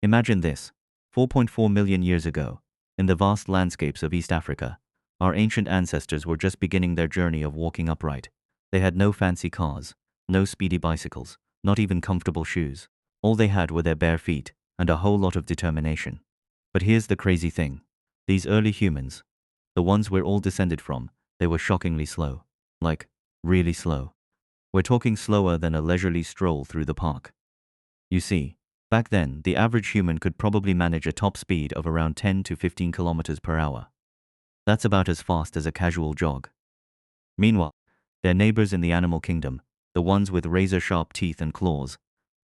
Imagine this. 4.4 million years ago, in the vast landscapes of East Africa, our ancient ancestors were just beginning their journey of walking upright. They had no fancy cars, no speedy bicycles, not even comfortable shoes. All they had were their bare feet and a whole lot of determination. But here's the crazy thing. These early humans, the ones we're all descended from, they were shockingly slow. Like, really slow. We're talking slower than a leisurely stroll through the park. You see, back then, the average human could probably manage a top speed of around 10 to 15 kilometers per hour. That's about as fast as a casual jog. Meanwhile, their neighbors in the animal kingdom, the ones with razor-sharp teeth and claws,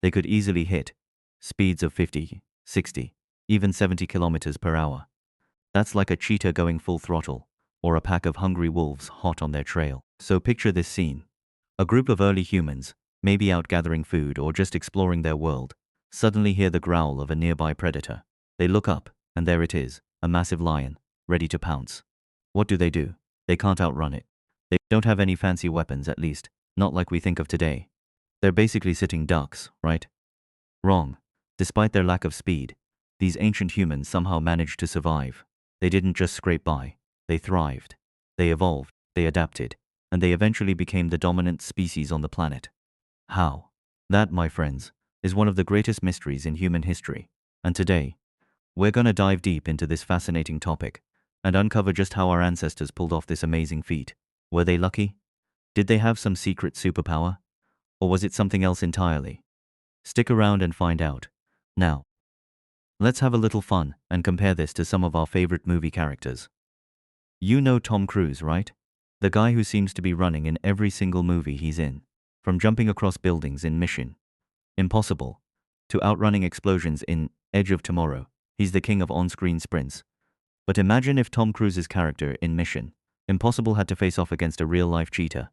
they could easily hit speeds of 50, 60, even 70 kilometers per hour. That's like a cheetah going full throttle, or a pack of hungry wolves hot on their trail. So picture this scene. A group of early humans, maybe out gathering food or just exploring their world, suddenly hear the growl of a nearby predator. They look up, and there it is, a massive lion, ready to pounce. What do? They can't outrun it. They don't have any fancy weapons, at least, not like we think of today. They're basically sitting ducks, right? Wrong. Despite their lack of speed, these ancient humans somehow managed to survive. They didn't just scrape by, they thrived. They evolved, they adapted, and they eventually became the dominant species on the planet. How? That, my friends, is one of the greatest mysteries in human history. And today, we're gonna dive deep into this fascinating topic and uncover just how our ancestors pulled off this amazing feat. Were they lucky? Did they have some secret superpower? Or was it something else entirely? Stick around and find out. Now, let's have a little fun and compare this to some of our favorite movie characters. You know Tom Cruise, right? The guy who seems to be running in every single movie he's in. From jumping across buildings in Mission Impossible to outrunning explosions in Edge of Tomorrow, he's the king of on-screen sprints. But imagine if Tom Cruise's character in Mission Impossible had to face off against a real-life cheetah.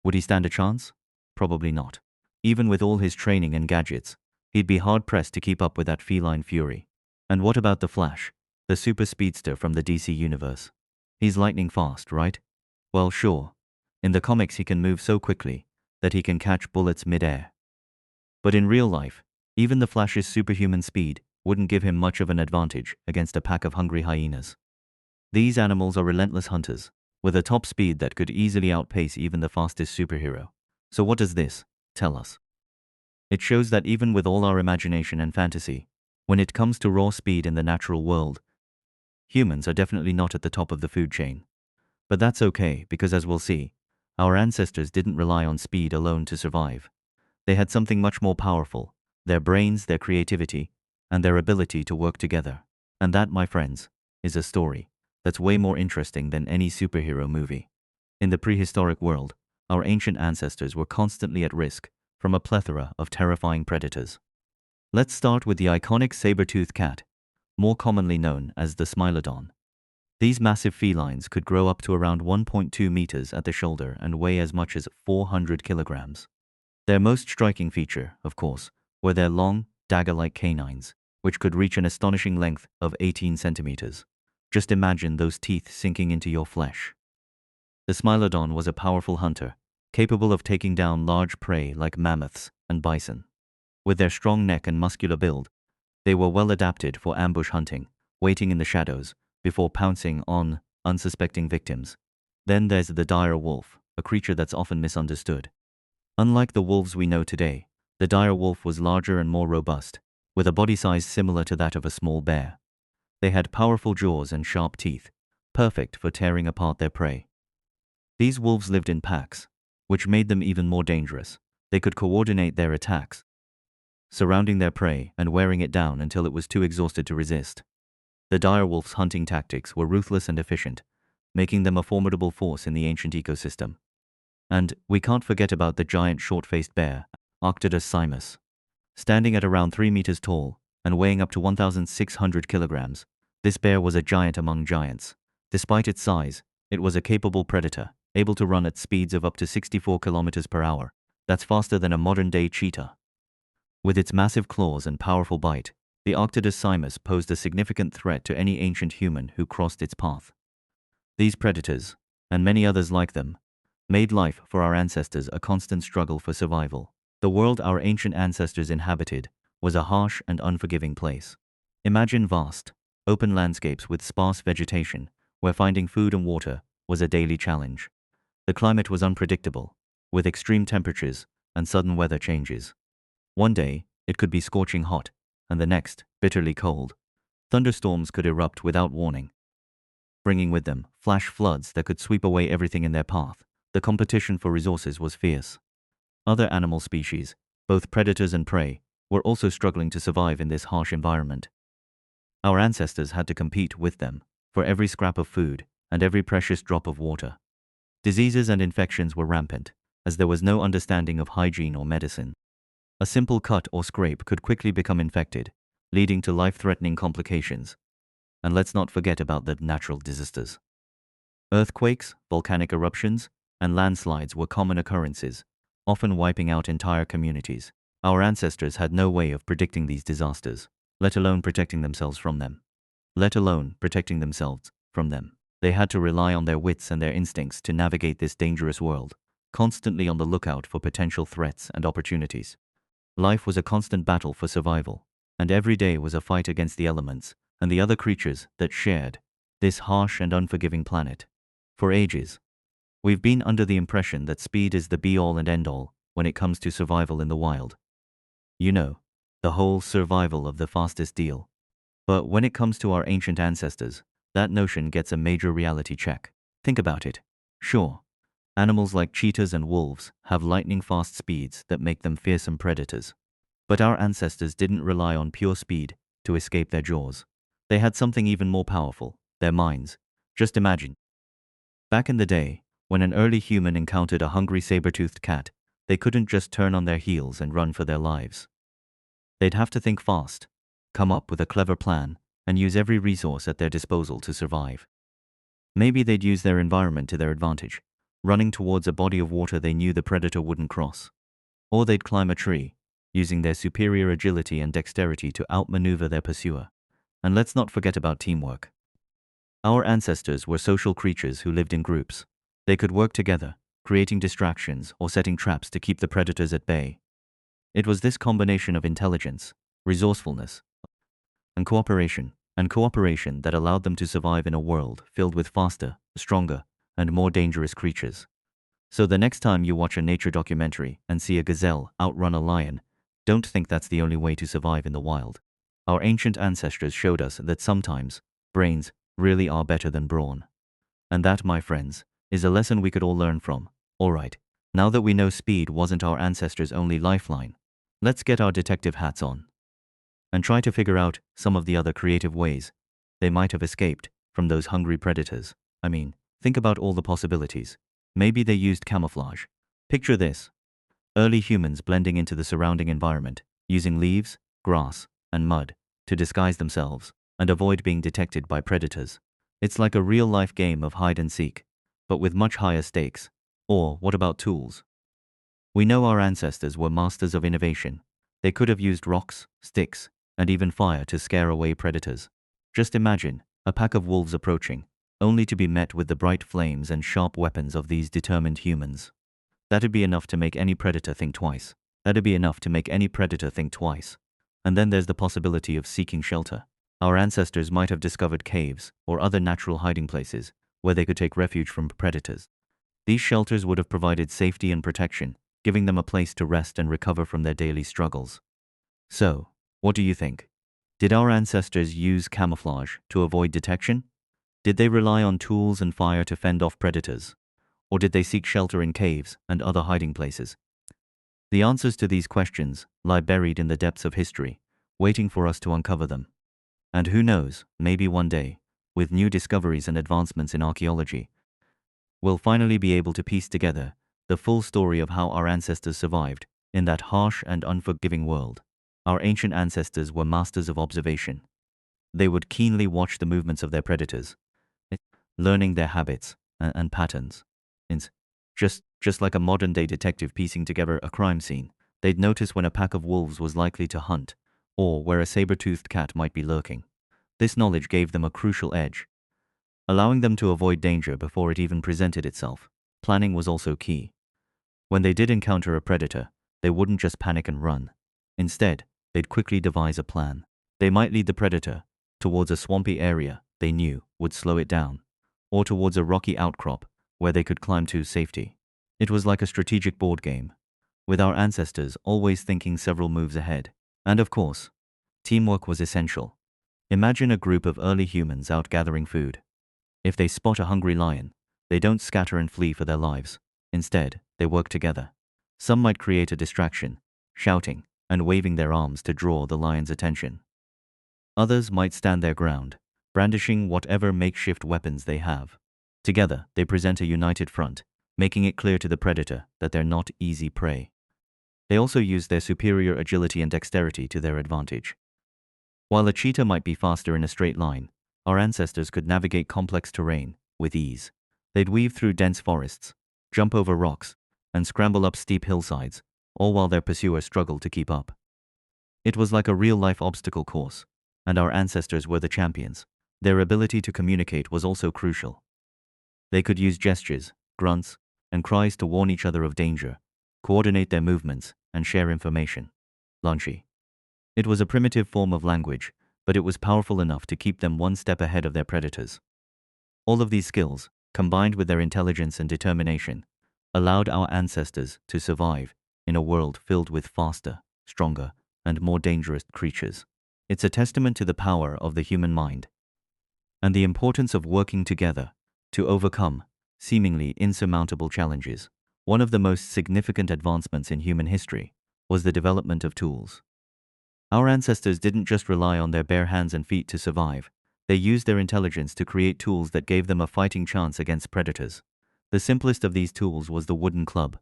Would he stand a chance? Probably not. Even with all his training and gadgets, he'd be hard-pressed to keep up with that feline fury. And what about the Flash, the super speedster from the DC universe? He's lightning fast, right? Well, sure. In the comics he can move so quickly that he can catch bullets mid-air. But in real life, even the Flash's superhuman speed wouldn't give him much of an advantage against a pack of hungry hyenas. These animals are relentless hunters, with a top speed that could easily outpace even the fastest superhero. So what does this tell us? It shows that even with all our imagination and fantasy, when it comes to raw speed in the natural world, humans are definitely not at the top of the food chain. But that's okay, because as we'll see, our ancestors didn't rely on speed alone to survive. They had something much more powerful: their brains, their creativity, and their ability to work together. And that, my friends, is a story that's way more interesting than any superhero movie. In the prehistoric world, our ancient ancestors were constantly at risk from a plethora of terrifying predators. Let's start with the iconic saber-toothed cat, more commonly known as the Smilodon. These massive felines could grow up to around 1.2 meters at the shoulder and weigh as much as 400 kilograms. Their most striking feature, of course, were their long, dagger-like canines, which could reach an astonishing length of 18 centimeters. Just imagine those teeth sinking into your flesh. The Smilodon was a powerful hunter, capable of taking down large prey like mammoths and bison. With their strong neck and muscular build, they were well adapted for ambush hunting, waiting in the shadows before pouncing on unsuspecting victims. Then there's the dire wolf, a creature that's often misunderstood. Unlike the wolves we know today, the dire wolf was larger and more robust, with a body size similar to that of a small bear. They had powerful jaws and sharp teeth, perfect for tearing apart their prey. These wolves lived in packs, which made them even more dangerous. They could coordinate their attacks, surrounding their prey and wearing it down until it was too exhausted to resist. The direwolf's hunting tactics were ruthless and efficient, making them a formidable force in the ancient ecosystem. And we can't forget about the giant short-faced bear, Arctodus simus. Standing at around 3 meters tall and weighing up to 1,600 kilograms, this bear was a giant among giants. Despite its size, it was a capable predator, able to run at speeds of up to 64 kilometers per hour. That's faster than a modern-day cheetah. With its massive claws and powerful bite, the Arctodus simus posed a significant threat to any ancient human who crossed its path. These predators, and many others like them, made life for our ancestors a constant struggle for survival. The world our ancient ancestors inhabited was a harsh and unforgiving place. Imagine vast, open landscapes with sparse vegetation, where finding food and water was a daily challenge. The climate was unpredictable, with extreme temperatures and sudden weather changes. One day, it could be scorching hot, and the next, bitterly cold. Thunderstorms could erupt without warning, bringing with them flash floods that could sweep away everything in their path. The competition for resources was fierce. Other animal species, both predators and prey, were also struggling to survive in this harsh environment. Our ancestors had to compete with them for every scrap of food and every precious drop of water. Diseases and infections were rampant, as there was no understanding of hygiene or medicine. A simple cut or scrape could quickly become infected, leading to life-threatening complications. And let's not forget about the natural disasters. Earthquakes, volcanic eruptions, and landslides were common occurrences, often wiping out entire communities. Our ancestors had no way of predicting these disasters, let alone protecting themselves from them. They had to rely on their wits and their instincts to navigate this dangerous world, constantly on the lookout for potential threats and opportunities. Life was a constant battle for survival, and every day was a fight against the elements and the other creatures that shared this harsh and unforgiving planet. For ages, we've been under the impression that speed is the be-all and end-all when it comes to survival in the wild. You know, the whole survival of the fastest deal. But when it comes to our ancient ancestors, that notion gets a major reality check. Think about it. Sure, animals like cheetahs and wolves have lightning-fast speeds that make them fearsome predators. But our ancestors didn't rely on pure speed to escape their jaws. They had something even more powerful, their minds. Just imagine. Back in the day, when an early human encountered a hungry saber-toothed cat, they couldn't just turn on their heels and run for their lives. They'd have to think fast, come up with a clever plan, and use every resource at their disposal to survive. Maybe they'd use their environment to their advantage, running towards a body of water they knew the predator wouldn't cross. Or they'd climb a tree, using their superior agility and dexterity to outmaneuver their pursuer. And let's not forget about teamwork. Our ancestors were social creatures who lived in groups. They could work together, creating distractions or setting traps to keep the predators at bay. It was this combination of intelligence, resourcefulness, and cooperation that allowed them to survive in a world filled with faster, stronger, and more dangerous creatures. So the next time you watch a nature documentary and see a gazelle outrun a lion, don't think that's the only way to survive in the wild. Our ancient ancestors showed us that sometimes brains really are better than brawn. And that, my friends, is a lesson we could all learn from. Alright, now that we know speed wasn't our ancestors' only lifeline, let's get our detective hats on and try to figure out some of the other creative ways they might have escaped from those hungry predators. I mean, think about all the possibilities. Maybe they used camouflage. Picture this. Early humans blending into the surrounding environment, using leaves, grass, and mud to disguise themselves and avoid being detected by predators. It's like a real-life game of hide and seek, but with much higher stakes. Or what about tools? We know our ancestors were masters of innovation. They could have used rocks, sticks, and even fire to scare away predators. Just imagine a pack of wolves approaching, only to be met with the bright flames and sharp weapons of these determined humans. That'd be enough to make any predator think twice. And then there's the possibility of seeking shelter. Our ancestors might have discovered caves or other natural hiding places where they could take refuge from predators. These shelters would have provided safety and protection, giving them a place to rest and recover from their daily struggles. So, what do you think? Did our ancestors use camouflage to avoid detection? Did they rely on tools and fire to fend off predators? Or did they seek shelter in caves and other hiding places? The answers to these questions lie buried in the depths of history, waiting for us to uncover them. And who knows, maybe one day, with new discoveries and advancements in archaeology, we'll finally be able to piece together the full story of how our ancestors survived in that harsh and unforgiving world. Our ancient ancestors were masters of observation. They would keenly watch the movements of their predators, learning their habits and patterns. Just like a modern-day detective piecing together a crime scene, they'd notice when a pack of wolves was likely to hunt, or where a saber-toothed cat might be lurking. This knowledge gave them a crucial edge, allowing them to avoid danger before it even presented itself. Planning was also key. When they did encounter a predator, they wouldn't just panic and run. Instead, they'd quickly devise a plan. They might lead the predator towards a swampy area they knew would slow it down, or towards a rocky outcrop where they could climb to safety. It was like a strategic board game, with our ancestors always thinking several moves ahead. And of course, teamwork was essential. Imagine a group of early humans out gathering food. If they spot a hungry lion, they don't scatter and flee for their lives. Instead, they work together. Some might create a distraction, shouting and waving their arms to draw the lion's attention. Others might stand their ground, brandishing whatever makeshift weapons they have. Together, they present a united front, making it clear to the predator that they're not easy prey. They also use their superior agility and dexterity to their advantage. While a cheetah might be faster in a straight line, our ancestors could navigate complex terrain with ease. They'd weave through dense forests, jump over rocks, and scramble up steep hillsides, all while their pursuers struggled to keep up. It was like a real-life obstacle course, and our ancestors were the champions. Their ability to communicate was also crucial. They could use gestures, grunts, and cries to warn each other of danger, coordinate their movements, and share information. Lunchy. It was a primitive form of language, but it was powerful enough to keep them one step ahead of their predators. All of these skills, combined with their intelligence and determination, allowed our ancestors to survive in a world filled with faster, stronger, and more dangerous creatures. It's a testament to the power of the human mind and the importance of working together to overcome seemingly insurmountable challenges. One of the most significant advancements in human history was the development of tools. Our ancestors didn't just rely on their bare hands and feet to survive. They used their intelligence to create tools that gave them a fighting chance against predators. The simplest of these tools was the wooden club.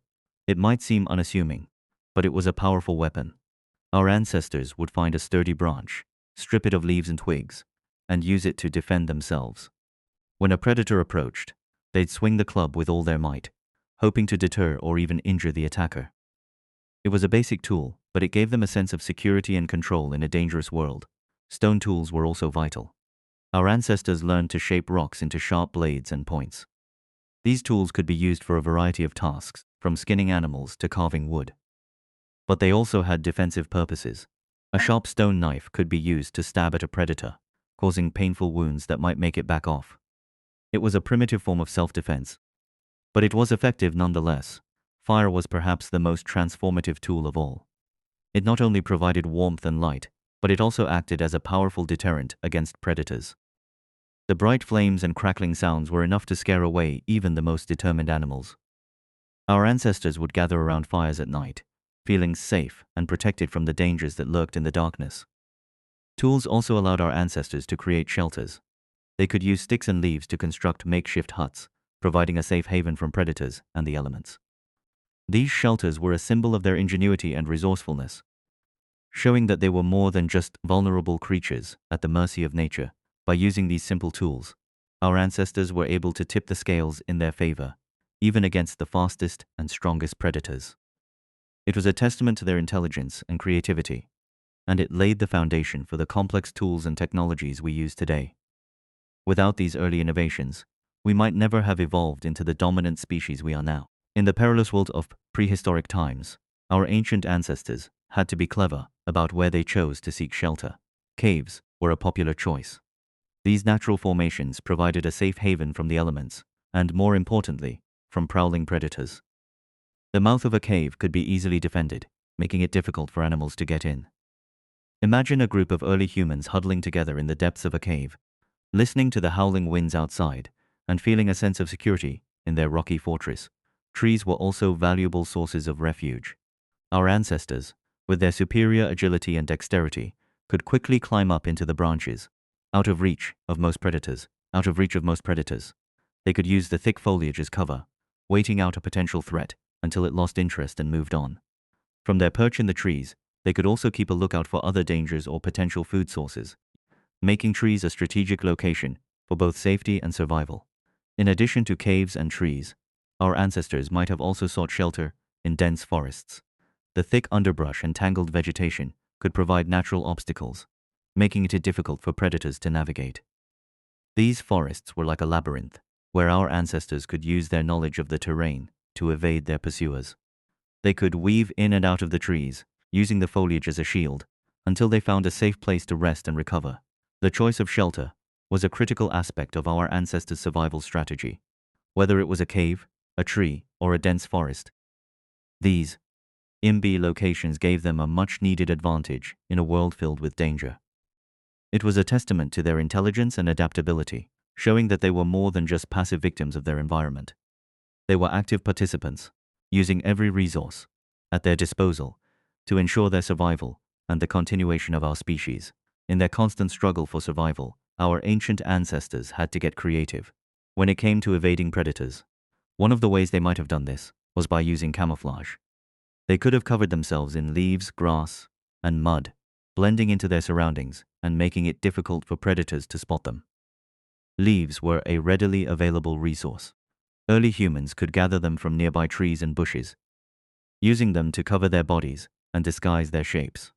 It might seem unassuming, but it was a powerful weapon. Our ancestors would find a sturdy branch, strip it of leaves and twigs, and use it to defend themselves. When a predator approached, they'd swing the club with all their might, hoping to deter or even injure the attacker. It was a basic tool, but it gave them a sense of security and control in a dangerous world. Stone tools were also vital. Our ancestors learned to shape rocks into sharp blades and points. These tools could be used for a variety of tasks, from skinning animals to carving wood. But they also had defensive purposes. A sharp stone knife could be used to stab at a predator, causing painful wounds that might make it back off. It was a primitive form of self-defense, but it was effective nonetheless. Fire was perhaps the most transformative tool of all. It not only provided warmth and light, but it also acted as a powerful deterrent against predators. The bright flames and crackling sounds were enough to scare away even the most determined animals. Our ancestors would gather around fires at night, feeling safe and protected from the dangers that lurked in the darkness. Tools also allowed our ancestors to create shelters. They could use sticks and leaves to construct makeshift huts, providing a safe haven from predators and the elements. These shelters were a symbol of their ingenuity and resourcefulness, showing that they were more than just vulnerable creatures at the mercy of nature. By using these simple tools, our ancestors were able to tip the scales in their favor, even against the fastest and strongest predators. It was a testament to their intelligence and creativity, and it laid the foundation for the complex tools and technologies we use today. Without these early innovations, we might never have evolved into the dominant species we are now. In the perilous world of prehistoric times, our ancient ancestors had to be clever about where they chose to seek shelter. Caves were a popular choice. These natural formations provided a safe haven from the elements, and more importantly, from prowling predators. The mouth of a cave could be easily defended, making it difficult for animals to get in. Imagine a group of early humans huddling together in the depths of a cave, listening to the howling winds outside, and feeling a sense of security in their rocky fortress. Trees were also valuable sources of refuge. Our ancestors, with their superior agility and dexterity, could quickly climb up into the branches, out of reach of most predators. They could use the thick foliage as cover, waiting out a potential threat until it lost interest and moved on. From their perch in the trees, they could also keep a lookout for other dangers or potential food sources, making trees a strategic location for both safety and survival. In addition to caves and trees, our ancestors might have also sought shelter in dense forests. The thick underbrush and tangled vegetation could provide natural obstacles, making it difficult for predators to navigate. These forests were like a labyrinth, where our ancestors could use their knowledge of the terrain to evade their pursuers. They could weave in and out of the trees, using the foliage as a shield, until they found a safe place to rest and recover. The choice of shelter was a critical aspect of our ancestors' survival strategy. Whether it was a cave, a tree, or a dense forest, these IMB locations gave them a much-needed advantage in a world filled with danger. It was a testament to their intelligence and adaptability, showing that they were more than just passive victims of their environment. They were active participants, using every resource at their disposal to ensure their survival and the continuation of our species. In their constant struggle for survival, our ancient ancestors had to get creative. When it came to evading predators, one of the ways they might have done this was by using camouflage. They could have covered themselves in leaves, grass, and mud, blending into their surroundings and making it difficult for predators to spot them. Leaves were a readily available resource. Early humans could gather them from nearby trees and bushes, using them to cover their bodies and disguise their shapes.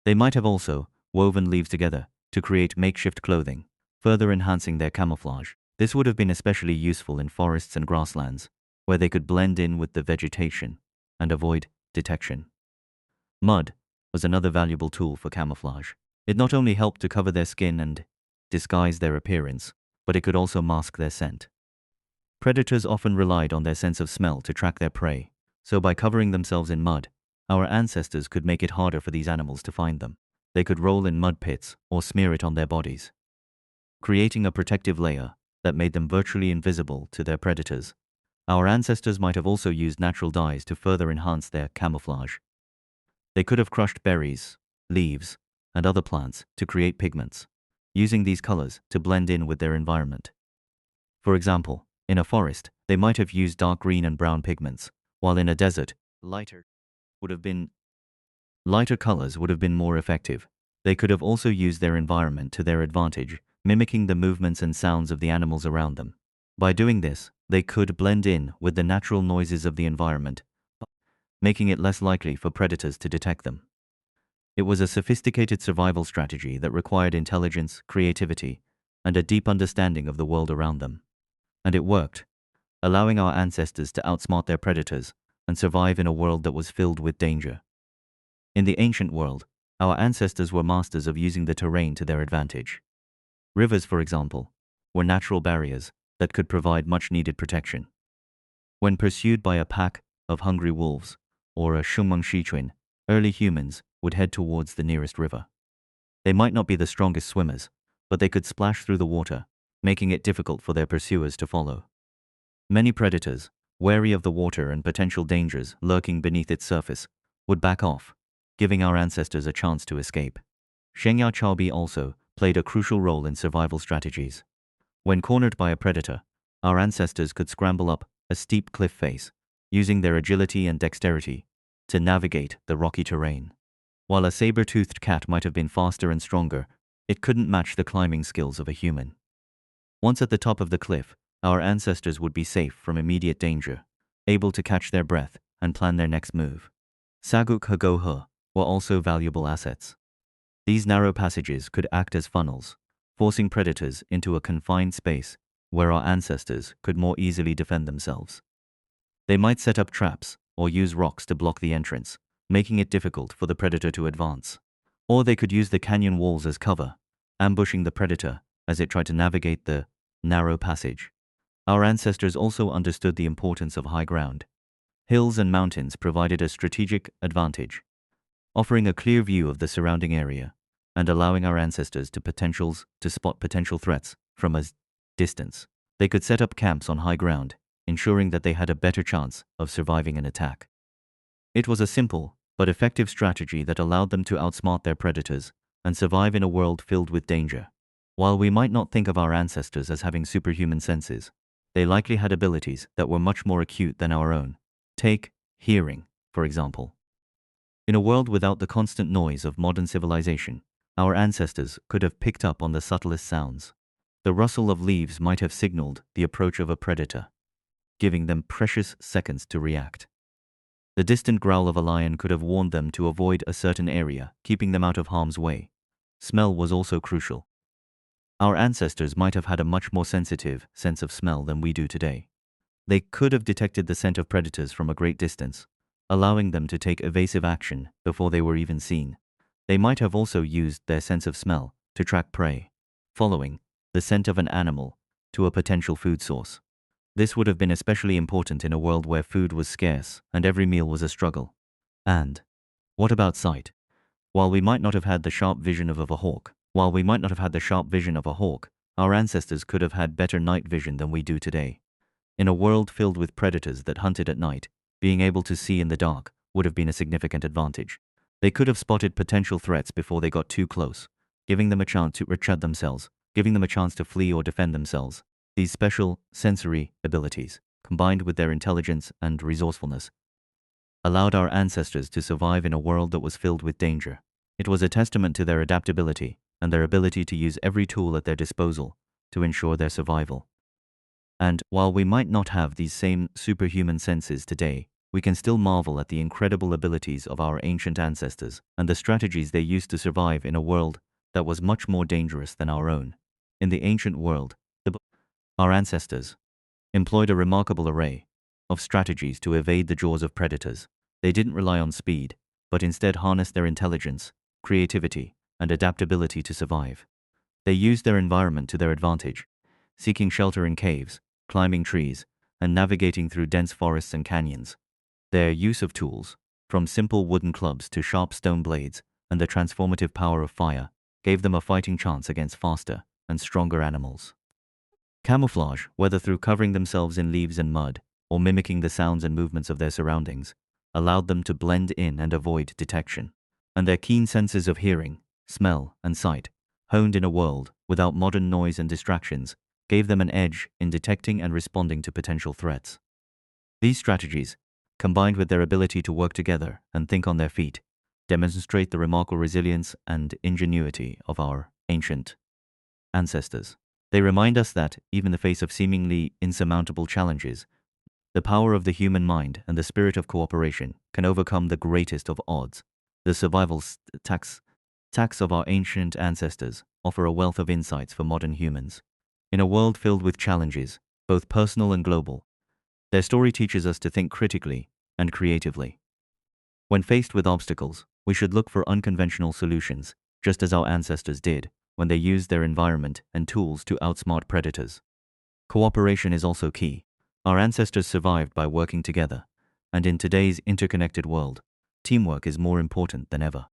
They might have also woven leaves together to create makeshift clothing, further enhancing their camouflage. This would have been especially useful in forests and grasslands, where they could blend in with the vegetation and avoid detection. Mud was another valuable tool for camouflage. It not only helped to cover their skin and disguise their appearance, but it could also mask their scent. Predators often relied on their sense of smell to track their prey, so by covering themselves in mud, our ancestors could make it harder for these animals to find them. They could roll in mud pits or smear it on their bodies, creating a protective layer that made them virtually invisible to their predators. Our ancestors might have also used natural dyes to further enhance their camouflage. They could have crushed berries, leaves, and other plants to create pigments, using these colors to blend in with their environment. For example, in a forest, they might have used dark green and brown pigments, while in a desert, lighter colors would have been more effective. They could have also used their environment to their advantage, mimicking the movements and sounds of the animals around them. By doing this, they could blend in with the natural noises of the environment, making it less likely for predators to detect them. It was a sophisticated survival strategy that required intelligence, creativity, and a deep understanding of the world around them. And it worked, allowing our ancestors to outsmart their predators and survive in a world that was filled with danger. In the ancient world, our ancestors were masters of using the terrain to their advantage. Rivers, for example, were natural barriers that could provide much-needed protection. When pursued by a pack of hungry wolves or a shumeng shitwin, early humans would head towards the nearest river. They might not be the strongest swimmers, but they could splash through the water, making it difficult for their pursuers to follow. Many predators, wary of the water and potential dangers lurking beneath its surface, would back off, giving our ancestors a chance to escape. Shengya Chaobi also played a crucial role in survival strategies. When cornered by a predator, our ancestors could scramble up a steep cliff face, using their agility and dexterity to navigate the rocky terrain. While a saber-toothed cat might have been faster and stronger, it couldn't match the climbing skills of a human. Once at the top of the cliff, our ancestors would be safe from immediate danger, able to catch their breath and plan their next move. Saguk Hagohe were also valuable assets. These narrow passages could act as funnels, forcing predators into a confined space where our ancestors could more easily defend themselves. They might set up traps or use rocks to block the entrance, making it difficult for the predator to advance. Or they could use the canyon walls as cover, ambushing the predator as it tried to navigate the narrow passage. Our ancestors also understood the importance of high ground. Hills and mountains provided a strategic advantage, offering a clear view of the surrounding area and allowing our ancestors to spot potential threats from a distance. They could set up camps on high ground, ensuring that they had a better chance of surviving an attack. It was a simple but effective strategy that allowed them to outsmart their predators and survive in a world filled with danger. While we might not think of our ancestors as having superhuman senses, they likely had abilities that were much more acute than our own. Take hearing, for example. In a world without the constant noise of modern civilization, our ancestors could have picked up on the subtlest sounds. The rustle of leaves might have signaled the approach of a predator, giving them precious seconds to react. The distant growl of a lion could have warned them to avoid a certain area, keeping them out of harm's way. Smell was also crucial. Our ancestors might have had a much more sensitive sense of smell than we do today. They could have detected the scent of predators from a great distance, allowing them to take evasive action before they were even seen. They might have also used their sense of smell to track prey, following the scent of an animal to a potential food source. This would have been especially important in a world where food was scarce and every meal was a struggle. And what about sight? While we might not have had the sharp vision of a hawk, our ancestors could have had better night vision than we do today. In a world filled with predators that hunted at night, being able to see in the dark would have been a significant advantage. They could have spotted potential threats before they got too close, giving them a chance to flee or defend themselves. These special sensory abilities, combined with their intelligence and resourcefulness, allowed our ancestors to survive in a world that was filled with danger. It was a testament to their adaptability and their ability to use every tool at their disposal to ensure their survival. And while we might not have these same superhuman senses today, we can still marvel at the incredible abilities of our ancient ancestors and the strategies they used to survive in a world that was much more dangerous than our own. In the ancient world, our ancestors employed a remarkable array of strategies to evade the jaws of predators. They didn't rely on speed, but instead harnessed their intelligence, creativity, and adaptability to survive. They used their environment to their advantage, seeking shelter in caves, climbing trees, and navigating through dense forests and canyons. Their use of tools, from simple wooden clubs to sharp stone blades, and the transformative power of fire, gave them a fighting chance against faster and stronger animals. Camouflage, whether through covering themselves in leaves and mud, or mimicking the sounds and movements of their surroundings, allowed them to blend in and avoid detection. And their keen senses of hearing, smell, and sight, honed in a world without modern noise and distractions, gave them an edge in detecting and responding to potential threats. These strategies, combined with their ability to work together and think on their feet, demonstrate the remarkable resilience and ingenuity of our ancient ancestors. They remind us that, even in the face of seemingly insurmountable challenges, the power of the human mind and the spirit of cooperation can overcome the greatest of odds. The survival tactics of our ancient ancestors offer a wealth of insights for modern humans. In a world filled with challenges, both personal and global, their story teaches us to think critically and creatively. When faced with obstacles, we should look for unconventional solutions, just as our ancestors did when they used their environment and tools to outsmart predators. Cooperation is also key. Our ancestors survived by working together, and in today's interconnected world, teamwork is more important than ever.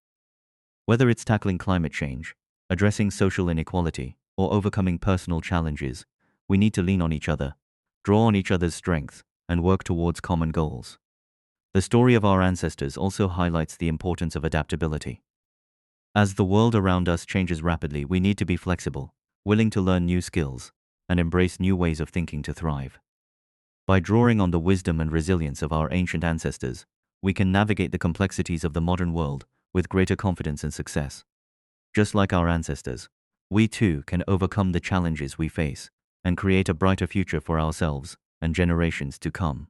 Whether it's tackling climate change, addressing social inequality, or overcoming personal challenges, we need to lean on each other, draw on each other's strengths, and work towards common goals. The story of our ancestors also highlights the importance of adaptability. As the world around us changes rapidly, we need to be flexible, willing to learn new skills, and embrace new ways of thinking to thrive. By drawing on the wisdom and resilience of our ancient ancestors, we can navigate the complexities of the modern world with greater confidence and success. Just like our ancestors, we too can overcome the challenges we face and create a brighter future for ourselves and generations to come.